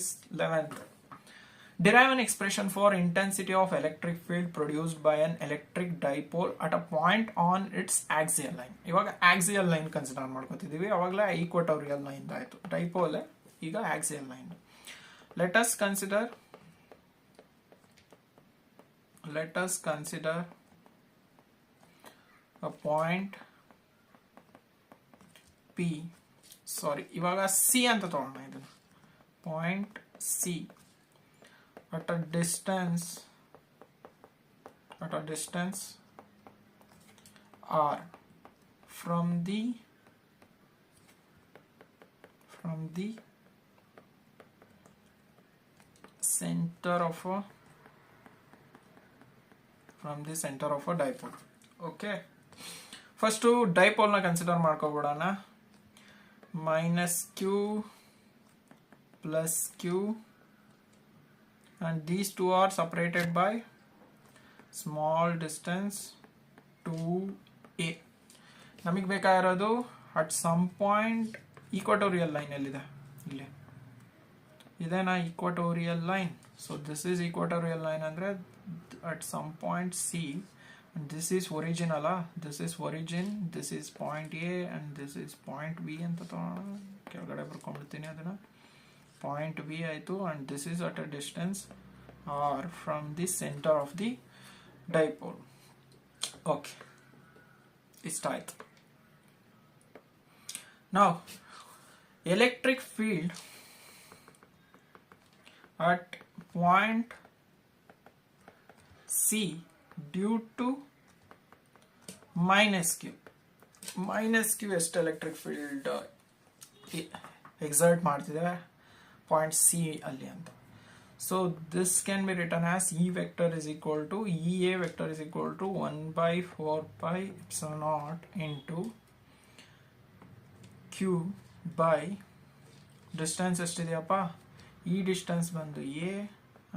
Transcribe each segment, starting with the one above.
this 11th. Derive an expression for intensity of electric field produced by an electric dipole at a point on its axial line. ಇವಾಗ axial line consider ಮಾಡ್ಕೊತಿದ್ದೀವಿ. ಅವಾಗಲೇ equatorial line ಆಯಿತು, dipole ಈಗ axial line. Let us consider a point P, sorry, ಇವಾಗ C ಅಂತ ತಗೊಳ್ಳೋಣ ಇದನ್ನ. Point C at a distance R from the center of a dipole. Okay, first dipole na consider ಮಾಡ್ಕೊಬಿಡೋಣ. minus q plus q, and these two are separated by small distance 2a. ನಮಗೆ ಬೇಕಾಗಿರೋದು at some point equatorial line ಎಲ್ಲಿದೆ, ಇಲ್ಲಿ ಇದೇನಾ equatorial line. so this is equatorial line ಅಂದ್ರೆ at some point C, and this is origin ಅಲ್ಲ, this is origin, this is point A and this is point B ಅಂತ ಕೆಳಗಡೆ ಬರ್ಕೊಂಡ್ಬಿಡ್ತೀನಿ ಅದನ್ನ. point B ಆಯಿತು, and this is at a distance R from the center of the dipole. okay, ಇಷ್ಟ ಆಯಿತು. now electric field at point C due to minus q ಎಷ್ಟು electric field exert ಮಾಡ್ತಿದೆ point C ಅಲ್ಲಿ ಅಂತ. So this can be return as E vector is equal to EA vector is equal to 1/4 pi epsilon naught into Q by distance ಎಷ್ಟಿದೆಯಪ್ಪ, ಈ distance ಬಂದು A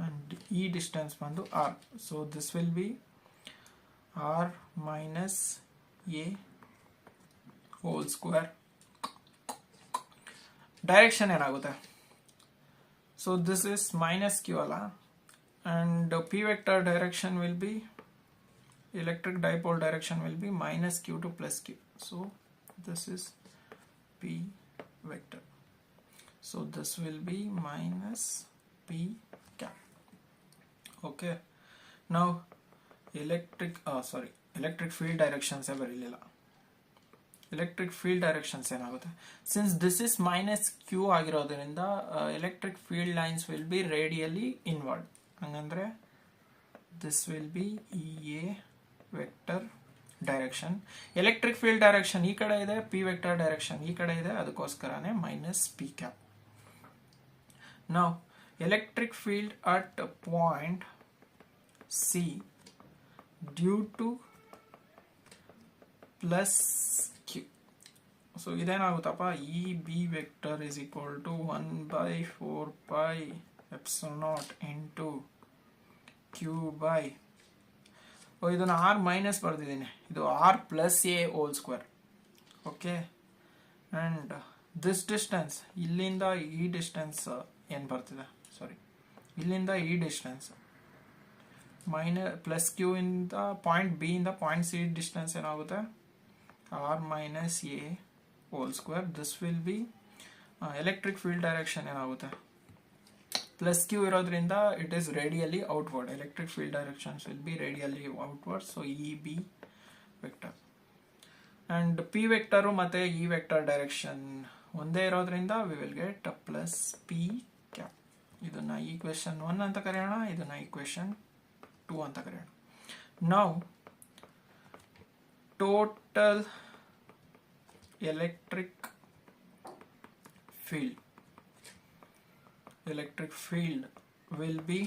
and ಈ distance ಬಂದು R. so this will be R minus A whole square. Direction ಏನಾಗುತ್ತೆ, so this is minus q ಅಲ್ಲ, and p vector direction will be, electric dipole direction will be minus q to plus q. so this is p vector, so this will be minus p cap. okay, now electric field directions ಬರಲಿಲ್ಲ. electric field directions ಏನಾಗುತ್ತೆ, since this is minus q ಆಗಿರೋದ್ರಿಂದ electric field lines will be radially inward. ಹಂಗಂದ್ರೆ this will be EA vector direction. electric field direction ಈ ಕಡೆ ಇದೆ, p vector direction ಈ ಕಡೆ ಇದೆ, ಅದಕ್ಕೋಸ್ಕರನೇ minus p cap. now electric field at point C due to plus q. so ಇದೇನಾಗುತ್ತಪ್ಪ, EB vector is equal to 1/4 pi epsilon naught into q by, ಇದನ್ನು R minus ಬರ್ದಿದ್ದೀನಿ, ಇದು R plus A whole square. okay, and this distance ಇಲ್ಲಿಂದ ಈ distance ಏನು ಬರ್ತಿದೆ, ಸಾರಿ ಇಲ್ಲಿಂದ ಈ distance minus plus Q ಇಂದ point B ಇಂದ ಪಾಯಿಂಟ್ ಸಿ ಡಿಸ್ಟೆನ್ಸ್ ಏನಾಗುತ್ತೆ, R minus A whole square. this will be electric field direction ಏನಾಗುತ್ತೆ, ಪ್ಲಸ್ ಕ್ಯೂ ಇರೋದ್ರಿಂದ it is radially outward, electric field directions will be radially outward. so EB vector and P vector ಮತ್ತೆ E vector direction ಒಂದೇ ಇರೋದ್ರಿಂದ we will get plus P cap. ಇದನ್ನ equation 1 ಅಂತ ಕರೆಯೋಣ, ಇದನ್ನ equation 2 ಅಂತ ಕರೆಯೋಣ. now total electric field will be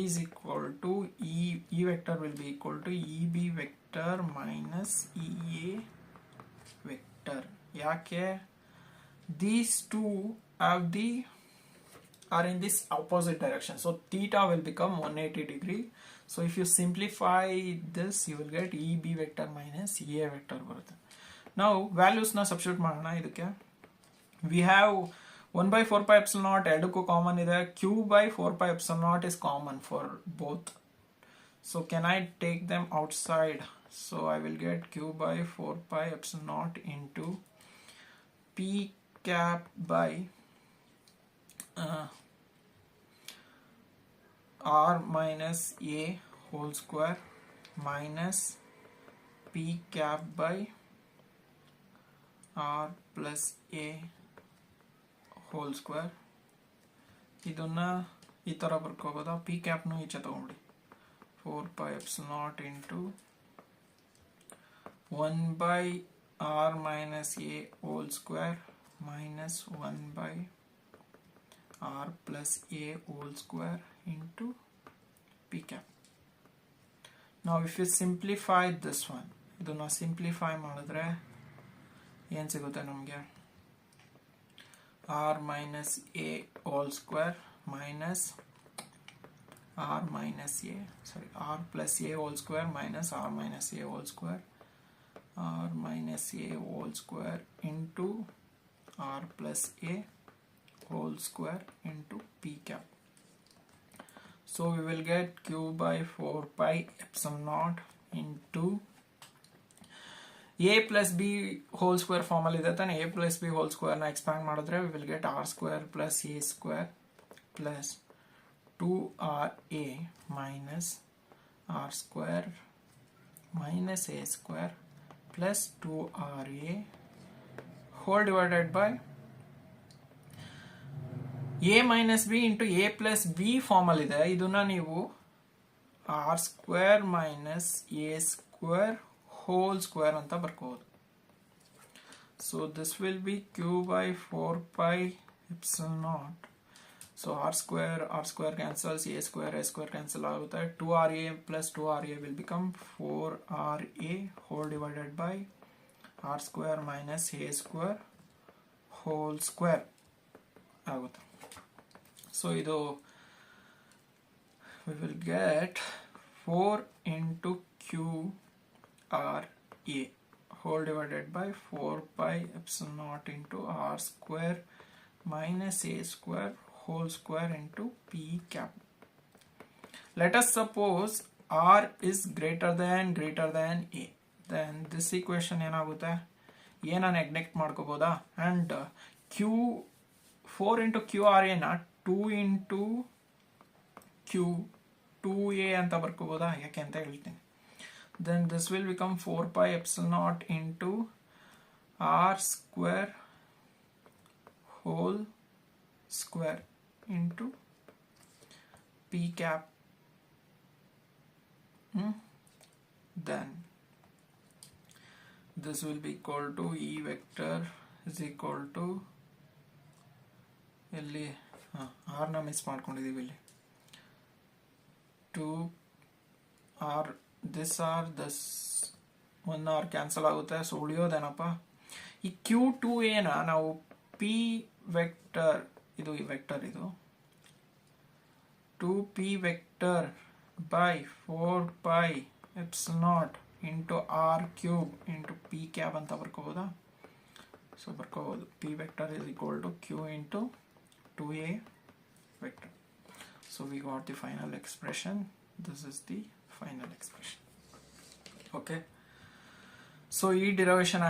is equal to E vector will be equal to EB vector minus EA vector. ಯಾಕೆ, these two are in this opposite direction, so theta will become 180 degree. so if you simplify this you will get EB vector minus EA vector ಬರುತ್ತೆ. now values ನ substitute ಮಾಡೋಣ ಇದಕ್ಕೆ. we have 1 by 4 pi epsilon naught ಎರಡಕ್ಕೂ common ಇದೆ. q by 4 pi epsilon naught is common for both. So can I take them outside? So I will get q by 4 pi epsilon naught into p cap by r minus a whole square minus p cap by r plus a whole square. ಇದನ್ನ ಈ ತರ ಬರ್ಕೋಬೋದಾ? P ಕ್ಯಾಪ್ನು ಈಚೆ ತಗೊಂಡ್ಬಿಡಿ. 4 pi epsilon naught into 1 by r minus a whole square minus 1 by r plus a whole square into p cap. Now if you simplify this one, ಇದನ್ನ simplify ಮಾಡಿದ್ರೆ ಏನು ಸಿಗುತ್ತೆ ನಮಗೆ? r minus a whole square minus r minus a, sorry, r plus a whole square minus r minus a whole square, r minus a whole square into r plus a whole square into p cap. So we will get q by 4 pi epsilon naught into a plus b whole square form ಅಲ್ಲಿ ಇದೆ ತಾನೆ. a plus b whole square ನ expand ಮಾಡಿದ್ರೆ we will get r square plus a square plus 2ra minus r square minus a square plus 2ra whole divided by a minus b into a plus b form ಅಲ್ಲಿ ಇದೆ. ಇದನ್ನ ನೀವು r square minus a square whole square ಅಂತ ಬರ್ಕೋಬಹುದು. So this will be q by 4 pi epsilon naught. So r square cancels, a square cancel ಆಗುತ್ತೆ. 2ra plus 2ra will become 4ra whole divided by r square minus a square whole square ಆಗುತ್ತೆ. So ಇದು we will get 4 into q r a whole divided by 4 pi epsilon naught into r square minus a square whole square into p cap. Let us suppose r is greater than a. Then this equation ಏನಾಗುತ್ತೆ? a ನ neglect ಮಾಡ್ಕೋಬೋದಾ? and q 4 into q r a ನ 2 into q 2a ಅಂತ ಬರ್ಕೋಬೋದಾ? ಯಾಕೆ ಅಂತ ಹೇಳ್ತೀನಿ. Then this will become 4 pi epsilon naught into r square whole square into p cap. Then this will be equal to e vector is equal to ಇಲ್ಲಿ r ನ miss ಮಾಡ್ಕೊಂಡಿದೀವಿ ಇಲ್ಲಿ 2 r this one r cancel ಆಗುತ್ತೆ. So ಉಳಿಯೋದೇನಪ್ಪ? ಈ q2a ನ ನಾವು p vector, ಇದು ಈ vector, ಇದು 2p vector by 4 pi epsilon naught into r cube into p cap ಅಂತ ಬರ್ಕೋಬೋದಾ? ಸೊ ಬರ್ಕೋಬಹುದು. p vector is equal to q into 2a vector. So we got the final expression. This is the final expression. Okay. So ಈ derivation